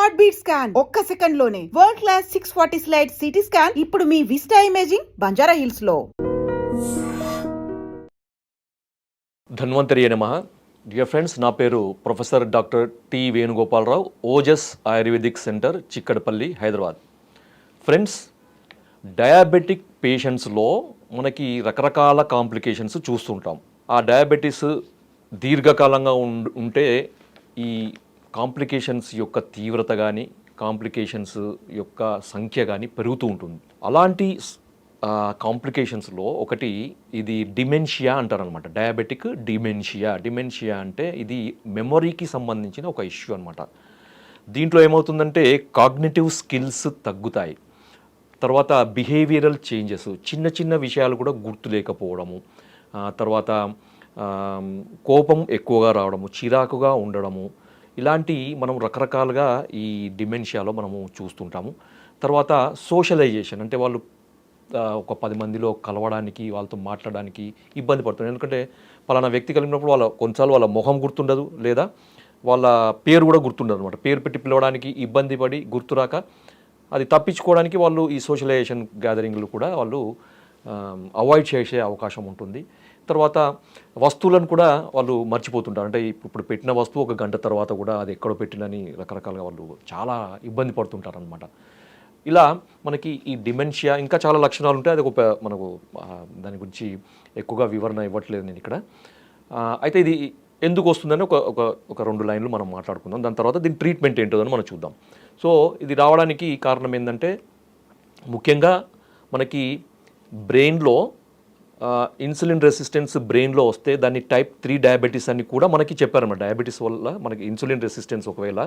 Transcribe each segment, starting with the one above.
Heart beat scan ఒక్క second లోనే world class 640 slice CT scan ఇప్పుడు మీ విస్టా ఇమేజింగ్ బంజారా హిల్స్ లో. ధన్వంతరి నమః. డియర్ ఫ్రెండ్స్, నా పేరు professor doctor T Venugopalarao, Ojas Ayurvedic centre, Chikkadpally, Hyderabad. Friends, diabetic పేషెంట్స్లో మనకి రకరకాల కాంప్లికేషన్స్ చూస్తుంటాం. ఆ డయాబెటీస్ దీర్ఘకాలంగా ఉంటే ఈ కాంప్లికేషన్స్ యొక్క తీవ్రత కానీ కాంప్లికేషన్స్ యొక్క సంఖ్య కానీ పెరుగుతూ ఉంటుంది. అలాంటి కాంప్లికేషన్స్లో ఒకటి ఇది డిమెన్షియా అంటారనమాట. డయాబెటిక్ డిమెన్షియా అంటే ఇది మెమొరీకి సంబంధించిన ఒక ఇష్యూ అనమాట. దీంట్లో ఏమవుతుందంటే కాగ్నిటివ్ స్కిల్స్ తగ్గుతాయి. తర్వాత బిహేవియరల్ చేంజెస్, చిన్న చిన్న విషయాలు కూడా గుర్తు లేకపోవడము, తర్వాత కోపం ఎక్కువగా రావడము, చిరాకుగా ఉండడము, ఇలాంటి మనం రకరకాలుగా ఈ డిమెన్షియాలో మనము చూస్తుంటాము. తర్వాత సోషలైజేషన్ అంటే వాళ్ళు ఒక 10 మందిలో కలవడానికి, వాళ్ళతో మాట్లాడడానికి ఇబ్బంది పడుతున్నారు. ఎందుకంటే పలానా వ్యక్తి కలిగినప్పుడు కొన్నిసార్లు వాళ్ళ మొహం గుర్తుండదు, లేదా వాళ్ళ పేరు కూడా గుర్తుండదు అనమాట. పేరు పెట్టి పిలవడానికి ఇబ్బంది పడి గుర్తురాక అది తప్పించుకోవడానికి వాళ్ళు ఈ సోషలైజేషన్ గ్యాదరింగ్లు కూడా వాళ్ళు అవాయిడ్ చేసే అవకాశం ఉంటుంది. తర్వాత వస్తువులను కూడా వాళ్ళు మర్చిపోతుంటారు. అంటే ఇప్పుడు పెట్టిన వస్తువు ఒక గంట తర్వాత కూడా అది ఎక్కడో పెట్టినని రకరకాలుగా వాళ్ళు చాలా ఇబ్బంది పడుతుంటారు అనమాట. ఇలా మనకి ఈ డిమెన్షియా ఇంకా చాలా లక్షణాలు ఉంటాయి. అది మనకు దాని గురించి ఎక్కువగా వివరణ ఇవ్వట్లేదు నేను ఇక్కడ. అయితే ఇది ఎందుకు వస్తుందని ఒక 2 లైన్లు మనం మాట్లాడుకుందాం. దాని తర్వాత దీని ట్రీట్మెంట్ ఏంటో అని మనం చూద్దాం. సో ఇది రావడానికి కారణం ఏంటంటే ముఖ్యంగా మనకి బ్రెయిన్లో ఇన్సులిన్ రెసిస్టెన్స్ బ్రెయిన్లో వస్తే దాన్ని టైప్ 3 డయాబెటీస్ అని కూడా మనకి చెప్పారన్నమాట. డయాబెటీస్ వల్ల మనకి ఇన్సులిన్ రెసిస్టెన్స్, ఒకవేళ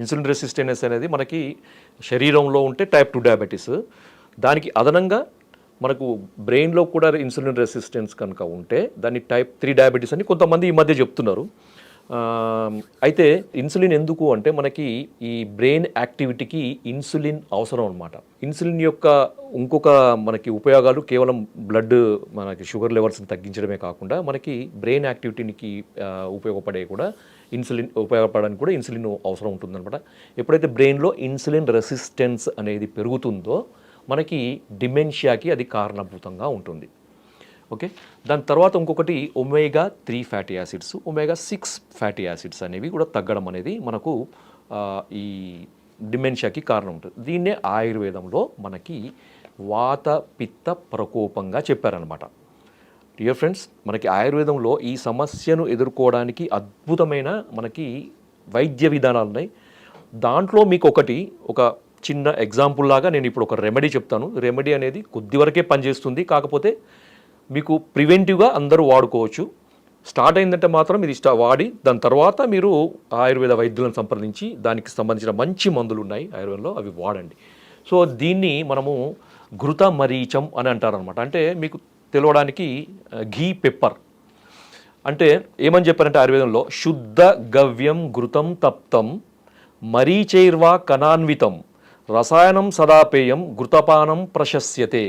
ఇన్సులిన్ రెసిస్టెన్స్ అనేది మనకి శరీరంలో ఉంటే టైప్ 2 డయాబెటీస్, దానికి అదనంగా మనకు బ్రెయిన్లో కూడా ఇన్సులిన్ రెసిస్టెన్స్ కనుక ఉంటే దాన్ని టైప్ 3 డయాబెటీస్ అని కొంతమంది ఈ మధ్య చెప్తున్నారు. అయితే ఇన్సులిన్ ఎందుకు అంటే మనకి ఈ బ్రెయిన్ యాక్టివిటీకి ఇన్సులిన్ అవసరం అనమాట. ఇన్సులిన్ యొక్క ఇంకొక మనకి ఉపయోగాలు కేవలం బ్లడ్ మనకి షుగర్ లెవెల్స్ని తగ్గించడమే కాకుండా మనకి బ్రెయిన్ యాక్టివిటీకి ఉపయోగపడడానికి కూడా ఇన్సులిన్ అవసరం ఉంటుందన్నమాట. ఎప్పుడైతే బ్రెయిన్లో ఇన్సులిన్ రెసిస్టెన్స్ అనేది పెరుగుతుందో మనకి డిమెన్షియాకి అది కారణభూతంగా ఉంటుంది. ఓకే, దాని తర్వాత ఇంకొకటి omega 3 fatty acids, omega 6 fatty acids అనేవి కూడా తగ్గడం అనేది మనకు ఈ డిమెన్షియాకి కారణం ఉంటుంది. దీన్నే ఆయుర్వేదంలో మనకి వాత పిత్త ప్రకోపంగా చెప్పారనమాట. డియర్ ఫ్రెండ్స్, మనకి ఆయుర్వేదంలో ఈ సమస్యను ఎదుర్కోవడానికి అద్భుతమైన మనకి వైద్య విధానాలు ఉన్నాయి. దాంట్లో మీకు ఒక చిన్న ఎగ్జాంపుల్ లాగా నేను ఇప్పుడు ఒక రెమెడీ చెప్తాను. రెమెడీ అనేది కొద్ది వరకే పనిచేస్తుంది, కాకపోతే మీకు ప్రివెంటివ్గా అందరూ వాడుకోవచ్చు. స్టార్ట్ అయిందంటే మాత్రం ఇది వాడి దాని తర్వాత మీరు ఆయుర్వేద వైద్యులను సంప్రదించి దానికి సంబంధించిన మంచి మందులు ఉన్నాయి ఆయుర్వేదంలో, అవి వాడండి. సో దీన్ని మనము ఘృత మరీచం అని అంటారనమాట. అంటే మీకు తెలవడానికి ఘీ పెప్పర్ అంటే ఏమని చెప్పారంటే ఆయుర్వేదంలో శుద్ధ గవ్యం ఘృతం తప్తం మరీచైర్వా కణాన్వితం రసాయనం సదాపేయం ఘృతపానం ప్రశస్యతే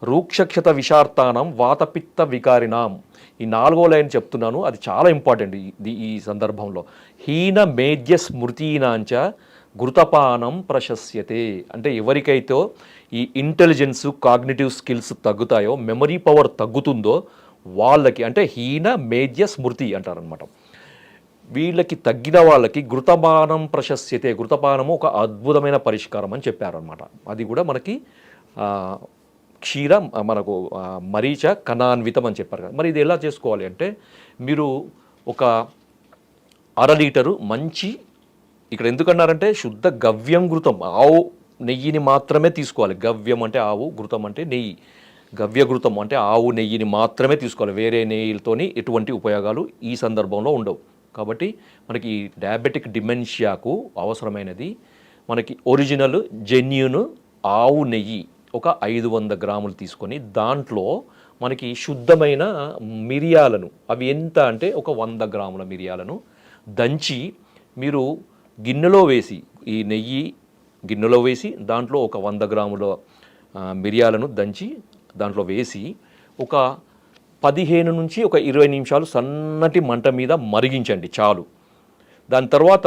రూక్షక్షత విషార్తానం వాతపిత్త వికారినాం. ఈ 4వ లైన్ చెప్తున్నాను, అది చాలా ఇంపార్టెంట్ ఈ సందర్భంలో. హీన మేధ్య స్మృతీనాంచ ఘృతపానం ప్రశస్యతే. అంటే ఎవరికైతే ఈ ఇంటెలిజెన్స్, కాగ్నిటివ్ స్కిల్స్ తగ్గుతాయో, మెమరీ పవర్ తగ్గుతుందో వాళ్ళకి, అంటే హీన మేధ్య స్మృతి అంటారనమాట, వీళ్ళకి తగ్గిన వాళ్ళకి ఘృతపానం ప్రశస్యతే. ఘృతపానము ఒక అద్భుతమైన పరిష్కారం అని చెప్పారనమాట. అది కూడా మనకి మనకు మరీచ కణాన్వితం అని చెప్పారు కదా. మరి ఇది ఎలా చేసుకోవాలి అంటే మీరు ఒక 1/2 లీటరు మంచి, ఇక్కడ ఎందుకన్నారంటే శుద్ధ గవ్యం ఘృతం, ఆవు నెయ్యిని మాత్రమే తీసుకోవాలి. గవ్యం అంటే ఆవు, ఘృతం అంటే నెయ్యి. గవ్య ఘృతం అంటే ఆవు నెయ్యిని మాత్రమే తీసుకోవాలి. వేరే నెయ్యిలతోని ఎటువంటి ఉపయోగాలు ఈ సందర్భంలో ఉండవు. కాబట్టి మనకి డయాబెటిక్ డిమెన్షియాకు అవసరమైనది మనకి ఒరిజినల్ జెన్యూన్ ఆవు నెయ్యి ఒక 500 గ్రాములు తీసుకొని దాంట్లో మనకి శుద్ధమైన మిరియాలను, అవి ఎంత అంటే ఒక 100 గ్రాముల మిరియాలను దంచి మీరు గిన్నెలో వేసి, ఈ నెయ్యి గిన్నెలో వేసి దాంట్లో ఒక 100 గ్రాముల మిరియాలను దంచి దాంట్లో వేసి ఒక 15 నుంచి 20 నిమిషాలు సన్నటి మంట మీద మరిగించండి చాలు. దాని తర్వాత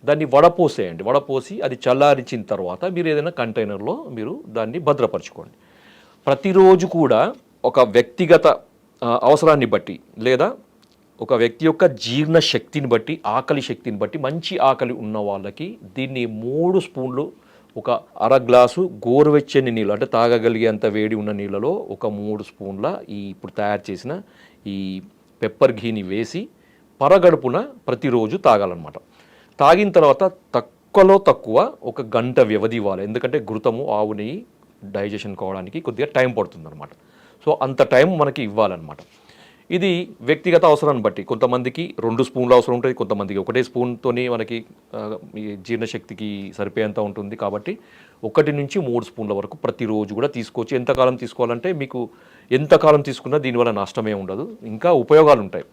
దాన్ని వడపోసేయండి. వడపోసి అది చల్లారించిన తర్వాత మీరు ఏదైనా కంటైనర్లో మీరు దాన్ని భద్రపరచుకోండి. ప్రతిరోజు కూడా ఒక వ్యక్తిగత అవసరాన్ని బట్టి లేదా ఒక వ్యక్తి యొక్క జీర్ణ శక్తిని బట్టి, ఆకలి శక్తిని బట్టి, మంచి ఆకలి ఉన్న వాళ్ళకి దీన్ని 3 స్పూన్లు ఒక అర గ్లాసు గోరువెచ్చని నీళ్ళు అంటే తాగగలిగేంత వేడి ఉన్న నీళ్ళలో ఒక 3 స్పూన్ల ఈ ఇప్పుడు తయారు చేసిన ఈ పెప్పర్ ఘీని వేసి పరగడుపున ప్రతిరోజు తాగాలన్నమాట. తాగిన తర్వాత తక్కువలో తక్కువ ఒక గంట వ్యవధి ఇవ్వాలి. ఎందుకంటే ఘృతము ఆవు నెయ్యి డైజెషన్ కావడానికి కొద్దిగా టైం పడుతుందన్నమాట. సో అంత టైం మనకి ఇవ్వాలన్నమాట. ఇది వ్యక్తిగత అవసరాన్ని బట్టి కొంతమందికి 2 స్పూన్లు అవసరం ఉంటుంది, కొంతమందికి 1 స్పూన్తోనే మనకి ఈ జీర్ణశక్తికి సరిపోయేంత ఉంటుంది. కాబట్టి 1 నుంచి 3 స్పూన్ల వరకు ప్రతిరోజు కూడా తీసుకోవచ్చు. ఎంతకాలం తీసుకోవాలంటే మీకు ఎంతకాలం తీసుకున్నా దీనివల్ల నష్టమే ఉండదు, ఇంకా ఉపయోగాలు ఉంటాయి.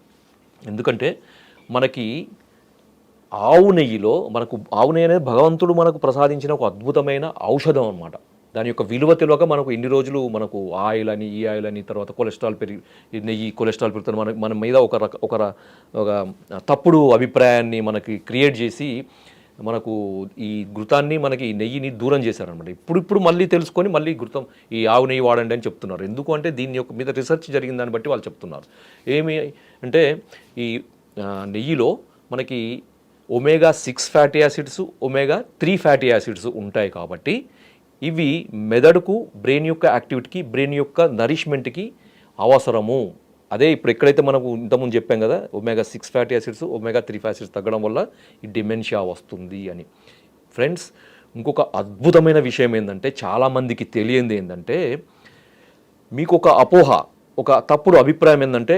ఎందుకంటే మనకి ఆవు నెయ్యిలో ఆవు నెయ్యి అనేది భగవంతుడు మనకు ప్రసాదించిన ఒక అద్భుతమైన ఔషధం అన్నమాట. దాని యొక్క విలువ తెలియక మనకు ఇన్ని రోజులు మనకు ఆయిల్ అని ఈ ఆయిల్ అని తర్వాత కొలెస్ట్రాల్ నెయ్యి కొలెస్ట్రాల్ పెరుగుతుంది మన మీద ఒక తప్పుడు అభిప్రాయాన్ని మనకి క్రియేట్ చేసి మనకు ఈ ఘృతాన్ని మనకి ఈ నెయ్యిని దూరం చేశారనమాట. ఇప్పుడు మళ్ళీ తెలుసుకొని మళ్ళీ ఘృతం ఈ ఆవు నెయ్యి వాడండి అని చెప్తున్నారు. ఎందుకు అంటే దీని యొక్క మీద రీసెర్చ్ జరిగిన దాన్ని బట్టి వాళ్ళు చెప్తున్నారు. ఏమి అంటే ఈ నెయ్యిలో మనకి omega 6 fatty acids, omega 3 fatty acids ఉంటాయి. కాబట్టి ఇవి మెదడుకు, బ్రెయిన్ యొక్క యాక్టివిటీకి, బ్రెయిన్ యొక్క నరిష్మెంట్కి అవసరము. అదే ఇప్పుడు ఎక్కడైతే మనకు ఇంతకుముందు చెప్పాం కదా, omega 6 fatty acids, omega 3 fatty acids తగ్గడం వల్ల ఈ డిమెన్షియా వస్తుంది అని. ఫ్రెండ్స్, ఇంకొక అద్భుతమైన విషయం ఏంటంటే, చాలామందికి తెలియంది ఏంటంటే, మీకు ఒక అపోహ, ఒక తప్పుడు అభిప్రాయం ఏంటంటే,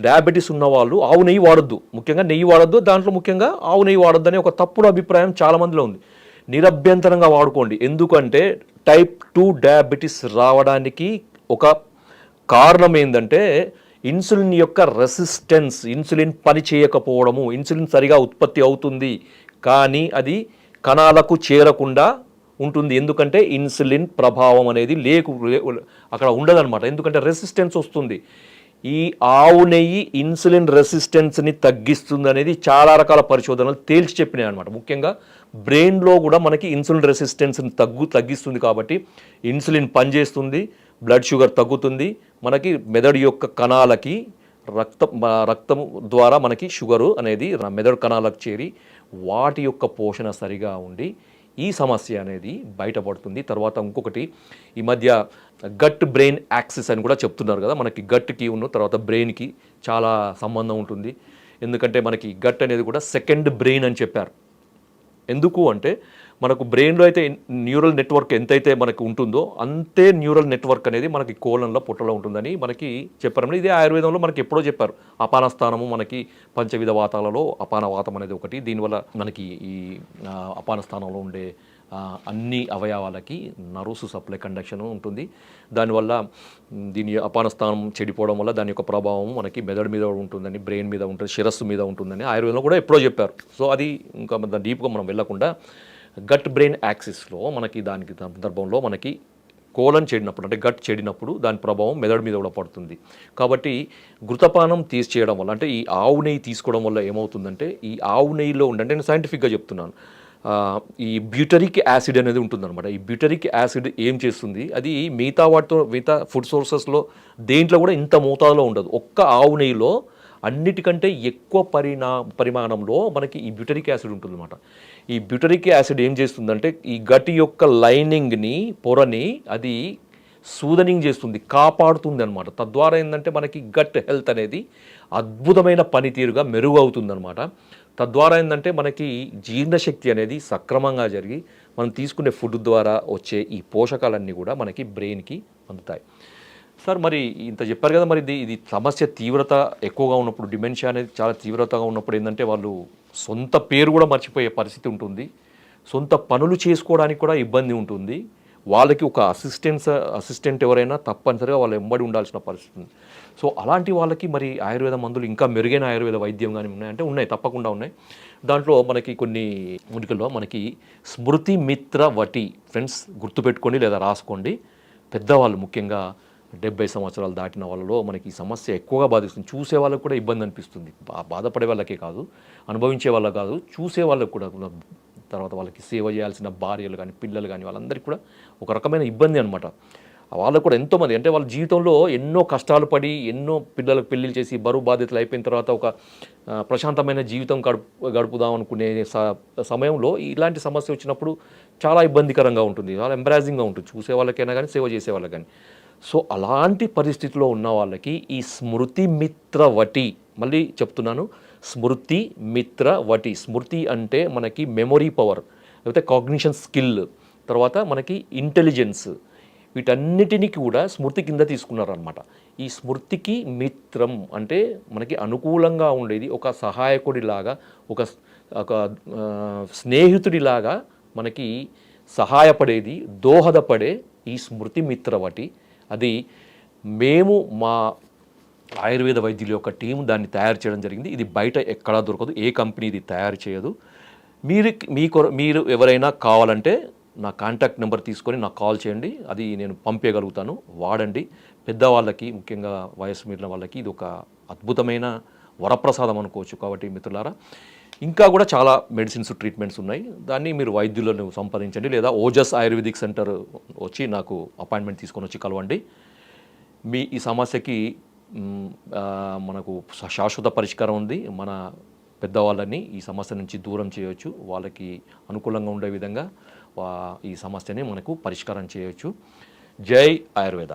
డయాబెటీస్ ఉన్న వాళ్ళు ఆవు నెయ్యి వాడొద్దు, ముఖ్యంగా నెయ్యి వాడొద్దు, దాంట్లో ముఖ్యంగా ఆవు నెయ్యి వాడొద్దు అనే ఒక తప్పుడు అభిప్రాయం చాలామందిలో ఉంది. నిరభ్యంతరంగా వాడుకోండి. ఎందుకంటే టైప్ 2 డయాబెటీస్ రావడానికి ఒక కారణం ఏంటంటే ఇన్సులిన్ యొక్క రెసిస్టెన్స్, ఇన్సులిన్ పని చేయకపోవడము. ఇన్సులిన్ సరిగా ఉత్పత్తి అవుతుంది కానీ అది కణాలకు చేరకుండా ఉంటుంది. ఎందుకంటే ఇన్సులిన్ ప్రభావం అనేది అక్కడ ఉండదన్నమాట. ఎందుకంటే రెసిస్టెన్స్ వస్తుంది. ఈ ఆవు నెయ్యి ఇన్సులిన్ రెసిస్టెన్స్ని తగ్గిస్తుంది అనేది చాలా రకాల పరిశోధనలు తేల్చి చెప్పినాయి అనమాట. ముఖ్యంగా బ్రెయిన్లో కూడా మనకి ఇన్సులిన్ రెసిస్టెన్స్ని తగ్గిస్తుంది. కాబట్టి ఇన్సులిన్ పనిచేస్తుంది, బ్లడ్ షుగర్ తగ్గుతుంది, మనకి మెదడు యొక్క కణాలకి రక్తం ద్వారా మనకి షుగరు అనేది మెదడు కణాలకు చేరి వాటి యొక్క పోషణ సరిగా ఉండి ఈ సమస్య అనేది బయటపడుతుంది. తర్వాత ఇంకొకటి, ఈ మధ్య గట్ బ్రెయిన్ యాక్సిస్ అని కూడా చెప్తున్నారు కదా. మనకి గట్కి తర్వాత బ్రెయిన్కి చాలా సంబంధం ఉంటుంది. ఎందుకంటే మనకి గట్ అనేది కూడా సెకండ్ బ్రెయిన్ అని చెప్పారు. ఎందుకు అంటే మనకు బ్రెయిన్లో అయితే న్యూరల్ నెట్వర్క్ ఎంతైతే మనకు ఉంటుందో అంతే న్యూరల్ నెట్వర్క్ అనేది మనకి కోలంలో పుట్టలో ఉంటుందని మనకి చెప్పారు. ఇదే ఆయుర్వేదంలో మనకి ఎప్పుడో చెప్పారు. అపాన స్థానము మనకి పంచవిధ వాతాలలో అపాన వాతం అనేది ఒకటి. దీనివల్ల మనకి ఈ అపాన స్థానంలో ఉండే అన్ని అవయవాలకి నర్వ్స్ సప్లై కండక్షన్ ఉంటుంది. దానివల్ల దీని అపాన స్థానం చెడిపోవడం వల్ల దాని యొక్క ప్రభావం మనకి మెదడు మీద ఉంటుందని, బ్రెయిన్ మీద ఉంటుంది, శిరస్సు మీద ఉంటుందని ఆయుర్వేదంలో కూడా ఎప్పుడో చెప్పారు. సో అది ఇంకా డీప్గా మనం వెళ్ళకుండా గట్ బ్రెయిన్ యాక్సిస్లో మనకి దానికి సందర్భంలో మనకి కోలన్ చెడినప్పుడు అంటే గట్ చెడినప్పుడు దాని ప్రభావం మెదడు మీద కూడా పడుతుంది. కాబట్టి ఘృతపానం తీసేయడం వల్ల అంటే ఈ ఆవు నెయ్యి తీసుకోవడం వల్ల ఏమవుతుందంటే ఈ ఆవు నెయ్యిలో ఉండంటే నేను సైంటిఫిక్గా చెప్తున్నాను, ఈ బ్యూటరిక్ యాసిడ్ అనేది ఉంటుందన్నమాట. ఈ బ్యూటరిక్ యాసిడ్ ఏం చేస్తుంది, అది మిగతా ఫుడ్ సోర్సెస్లో దేంట్లో కూడా ఇంత మోతాదులో ఉండదు. ఒక్క ఆవు నెయ్యిలో అన్నిటికంటే ఎక్కువ పరిమాణంలో మనకి ఈ బ్యూటరిక్ యాసిడ్ ఉంటుందన్నమాట. ఈ బ్యూటరిక్ యాసిడ్ ఏం చేస్తుందంటే ఈ గట్ యొక్క లైనింగ్ని, పొరని అది సూదనింగ్ చేస్తుంది, కాపాడుతుంది అనమాట. తద్వారా ఏంటంటే మనకి గట్ హెల్త్ అనేది అద్భుతమైన పనితీరుగా మెరుగవుతుందన్నమాట. తద్వారా ఏంటంటే మనకి జీర్ణశక్తి అనేది సక్రమంగా జరిగి మనం తీసుకునే ఫుడ్ ద్వారా వచ్చే ఈ పోషకాలన్నీ కూడా మనకి బ్రెయిన్కి అందుతాయి. సార్, మరి ఇంత చెప్పారు కదా, మరి ఇది సమస్య తీవ్రత ఎక్కువగా ఉన్నప్పుడు, డిమెన్షియా అనేది చాలా తీవ్రతగా ఉన్నప్పుడు ఏంటంటే వాళ్ళు సొంత పేరు కూడా మర్చిపోయే పరిస్థితి ఉంటుంది, సొంత పనులు చేసుకోవడానికి కూడా ఇబ్బంది ఉంటుంది. వాళ్ళకి ఒక అసిస్టెంట్ ఎవరైనా తప్పనిసరిగా వాళ్ళు వెంబడి ఉండాల్సిన పరిస్థితి ఉంది. సో అలాంటి వాళ్ళకి మరి ఆయుర్వేద మందులు, ఇంకా మెరుగైన ఆయుర్వేద వైద్యం కానీ ఉన్నాయంటే ఉన్నాయి, తప్పకుండా ఉన్నాయి. దాంట్లో మనకి కొన్ని మూలికల్లో మనకి స్మృతి మిత్ర వటి, ఫ్రెండ్స్ గుర్తుపెట్టుకోండి లేదా రాసుకోండి. పెద్దవాళ్ళు ముఖ్యంగా 70 సంవత్సరాలు దాటిన వాళ్ళలో మనకి ఈ సమస్య ఎక్కువగా బాధిస్తుంది. చూసే వాళ్ళకు కూడా ఇబ్బంది అనిపిస్తుంది. బాధపడే వాళ్ళకే కాదు, అనుభవించే వాళ్ళకి కాదు, చూసే వాళ్ళకు కూడా. తర్వాత వాళ్ళకి సేవ చేయాల్సిన భార్యలు కానీ పిల్లలు కానీ వాళ్ళందరికీ కూడా ఒక రకమైన ఇబ్బంది అనమాట. వాళ్ళకు కూడా ఎంతోమంది అంటే వాళ్ళ జీవితంలో ఎన్నో కష్టాలు పడి ఎన్నో పిల్లలకు పెళ్ళిళ్ళు చేసి బరువు బాధ్యతలు అయిపోయిన తర్వాత ఒక ప్రశాంతమైన జీవితం గడుపుదాం అనుకునే సమయంలో ఇలాంటి సమస్య వచ్చినప్పుడు చాలా ఇబ్బందికరంగా ఉంటుంది, చాలా ఎంబరాజింగ్గా ఉంటుంది చూసే వాళ్ళకైనా కానీ సేవ చేసే వాళ్ళకి కానీ. సో అలాంటి పరిస్థితిలో ఉన్న వాళ్ళకి ఈ స్మృతి మిత్ర వటి, మళ్ళీ చెప్తున్నాను, స్మృతి మిత్ర వటి. స్మృతి అంటే మనకి మెమొరీ పవర్, లేకపోతే కాగ్నిషన్ స్కిల్, తర్వాత మనకి ఇంటెలిజెన్స్, వీటన్నిటినీ కూడా స్మృతి కింద తీసుకున్నారనమాట. ఈ స్మృతికి మిత్రం అంటే మనకి అనుకూలంగా ఉండేది, ఒక సహాయకుడిలాగా, ఒక స్నేహితుడిలాగా మనకి సహాయపడేది, దోహదపడే ఈ స్మృతి మిత్రవటి. అది మేము మా ఆయుర్వేద వైద్యుల యొక్క టీం దాన్ని తయారు చేయడం జరిగింది. ఇది బయట ఎక్కడా దొరకదు, ఏ కంపెనీ ఇది తయారు చేయదు. మీరు ఎవరైనా కావాలంటే నా కాంటాక్ట్ నెంబర్ తీసుకొని నాకు కాల్ చేయండి, అది నేను పంపేయగలుగుతాను. వాడండి. పెద్దవాళ్ళకి, ముఖ్యంగా వయసు మీరిన వాళ్ళకి ఇది ఒక అద్భుతమైన వరప్రసాదం అనుకోవచ్చు. కాబట్టి మిత్రులారా, ఇంకా కూడా చాలా మెడిసిన్స్, ట్రీట్మెంట్స్ ఉన్నాయి. దాన్ని మీరు వైద్యులను సంప్రదించండి, లేదా ఓజస్ ఆయుర్వేదిక్ సెంటర్ వచ్చి నాకు అపాయింట్మెంట్ తీసుకొని వచ్చి కలవండి. మీ ఈ సమస్యకి మనకు శాశ్వత పరిష్కారం ఉంది. మన పెద్దవాళ్ళని ఈ సమస్య నుంచి దూరం చేయవచ్చు, వాళ్ళకి అనుకూలంగా ఉండే విధంగా ఈ సమస్యని మనకు పరిష్కారం చేయవచ్చు. జై ఆయుర్వేద.